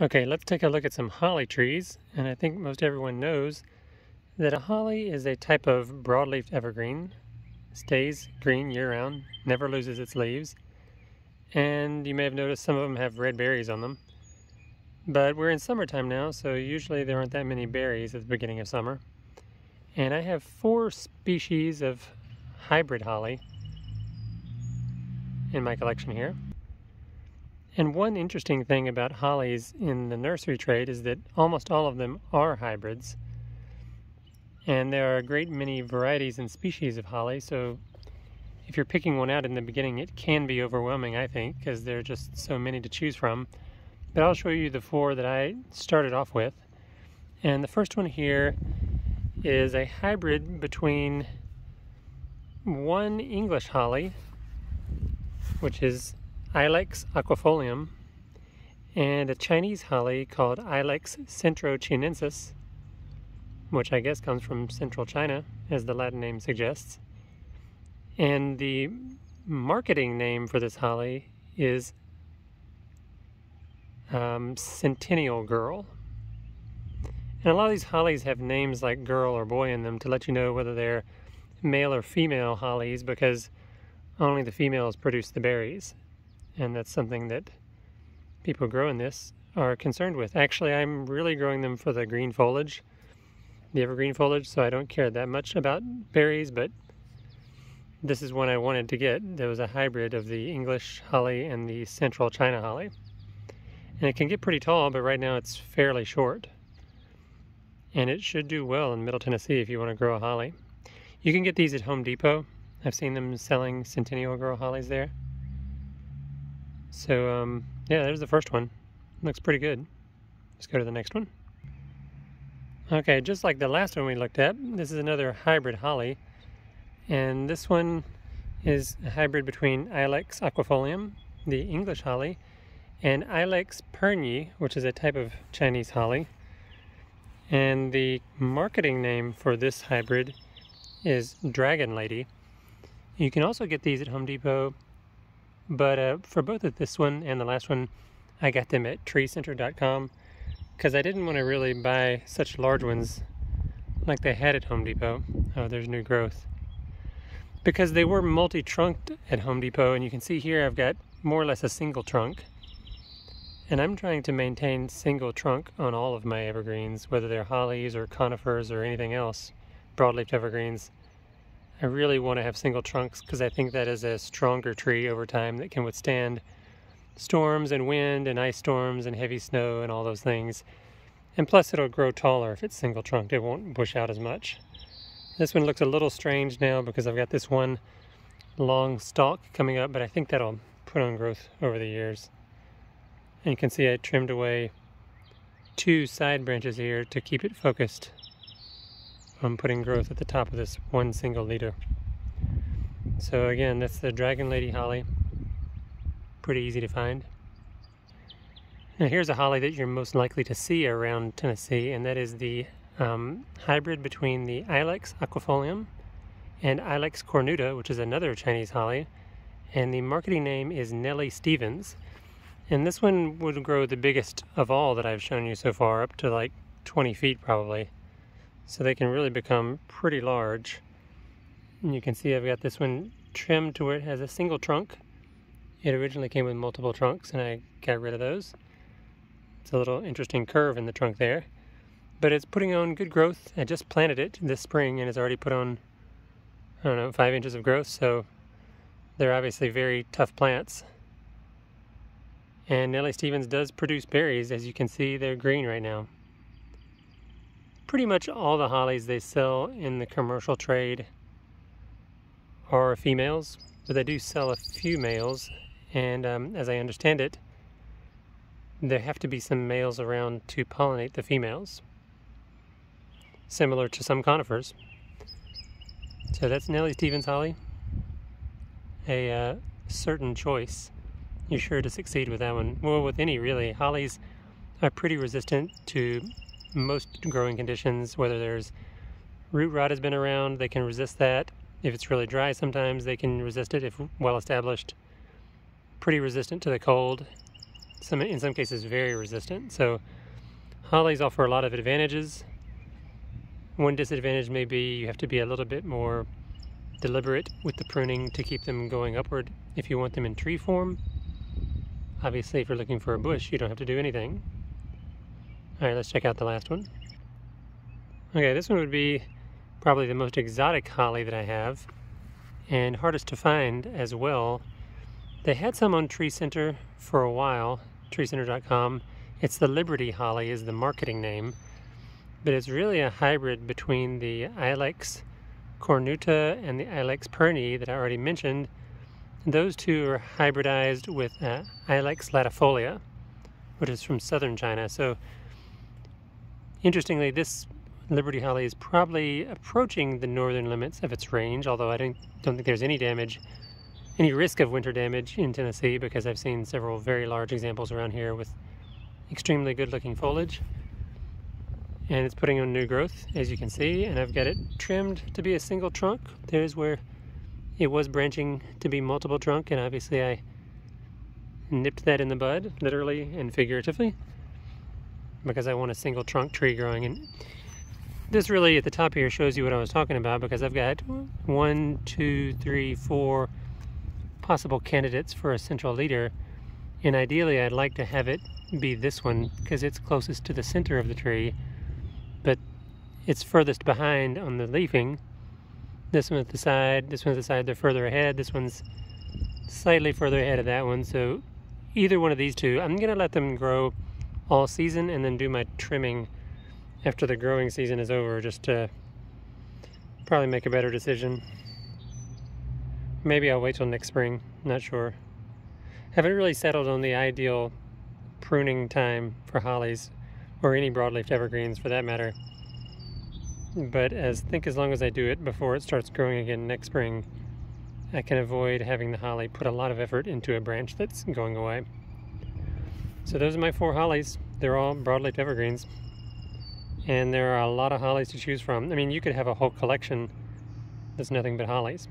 Okay, let's take a look at some holly trees, and I think most everyone knows that a holly is a type of broadleaf evergreen, stays green year-round, never loses its leaves, and you may have noticed some of them have red berries on them. But we're in summertime now, so usually there aren't that many berries at the beginning of summer. And I have 4 species of hybrid holly in my collection here. And one interesting thing about hollies in the nursery trade is that almost all of them are hybrids. And there are a great many varieties and species of holly, so if you're picking one out in the beginning, it can be overwhelming, I think, because there are just so many to choose from. But I'll show you the 4 that I started off with. And the first one here is a hybrid between one English holly, which is Ilex aquifolium, and a Chinese holly called Ilex centrochinensis, which I guess comes from central China, as the Latin name suggests. And the marketing name for this holly is Centennial Girl. And a lot of these hollies have names like girl or boy in them to let you know whether they're male or female hollies, because only the females produce the berries. And that's something that people growing this are concerned with. Actually, I'm really growing them for the green foliage, the evergreen foliage, so I don't care that much about berries, but this is one I wanted to get. There was a hybrid of the English holly and the central China holly. And it can get pretty tall, but right now it's fairly short. And it should do well in Middle Tennessee if you want to grow a holly. You can get these at Home Depot. I've seen them selling Centennial Girl hollies there. So, yeah, there's the first one. Looks pretty good. Let's go to the next one. Okay, just like the last one we looked at, this is another hybrid holly. And this one is a hybrid between Ilex aquifolium, the English holly, and Ilex pernyi, which is a type of Chinese holly. And the marketing name for this hybrid is Dragon Lady. You can also get these at Home Depot, but for both of this one and the last one, I got them at treecenter.com because I didn't want to really buy such large ones like they had at Home Depot. Oh, there's new growth. Because they were multi-trunked at Home Depot, and you can see here I've got more or less a single trunk. And I'm trying to maintain single trunk on all of my evergreens, whether they're hollies or conifers or anything else, broadleaf evergreens. I really want to have single trunks because I think that is a stronger tree over time that can withstand storms and wind and ice storms and heavy snow and all those things. And plus it'll grow taller if it's single trunked. It won't bush out as much. This one looks a little strange now because I've got this one long stalk coming up, but I think that'll put on growth over the years. And you can see I trimmed away 2 side branches here to keep it focused on putting growth at the top of this one single leader. So again, that's the Dragon Lady holly. Pretty easy to find. Now here's a holly that you're most likely to see around Tennessee, and that is the hybrid between the Ilex aquifolium and Ilex cornuta, which is another Chinese holly. And the marketing name is Nelly Stevens. And this one would grow the biggest of all that I've shown you so far, up to like 20 feet probably. So they can really become pretty large. And you can see I've got this one trimmed to where it has a single trunk. It originally came with multiple trunks and I got rid of those. It's a little interesting curve in the trunk there. But it's putting on good growth. I just planted it this spring and it's already put on, I don't know, 5 inches of growth. So they're obviously very tough plants. And Nelly Stevens does produce berries. As you can see, they're green right now. Pretty much all the hollies they sell in the commercial trade are females, but they do sell a few males. And as I understand it, there have to be some males around to pollinate the females, similar to some conifers. So that's Nelly Stevens holly, a certain choice. You're sure to succeed with that one. Well, with any really. Hollies are pretty resistant to most growing conditions. Whether there's root rot has been around, they can resist that. If it's really dry sometimes, they can resist it if well established. Pretty resistant to the cold. in some cases very resistant. So hollies offer a lot of advantages. One disadvantage may be you have to be a little bit more deliberate with the pruning to keep them going upward if you want them in tree form. Obviously, if you're looking for a bush, you don't have to do anything. All right, let's check out the last one. Okay, this one would be probably the most exotic holly that I have, and hardest to find as well. They had some on Tree Center for a while, treecenter.com. It's the Liberty holly is the marketing name, but it's really a hybrid between the ilex cornuta and the ilex pernyi that I already mentioned. Those two are hybridized with ilex latifolia, which is from southern China. So interestingly, this Liberty holly is probably approaching the northern limits of its range, although I don't think there's any risk of winter damage in Tennessee, because I've seen several very large examples around here with extremely good looking foliage. And it's putting on new growth, as you can see, and I've got it trimmed to be a single trunk. There's where it was branching to be multiple trunk, and obviously I nipped that in the bud, literally and figuratively, because I want a single trunk tree growing. And this really at the top here shows you what I was talking about, because I've got 1, 2, 3, 4 possible candidates for a central leader, and ideally I'd like to have it be this one because it's closest to the center of the tree, but it's furthest behind on the leafing. This one at the side, this one at the side, they're further ahead. This one's slightly further ahead of that one. So either one of these two, I'm going to let them grow all season and then do my trimming after the growing season is over, just to probably make a better decision. Maybe I'll wait till next spring, not sure. Haven't really settled on the ideal pruning time for hollies, or any broadleaf evergreens for that matter. But as long as I do it before it starts growing again next spring, I can avoid having the holly put a lot of effort into a branch that's going away. So those are my 4 hollies. They're all broadleaf evergreens. And there are a lot of hollies to choose from. I mean, you could have a whole collection that's nothing but hollies.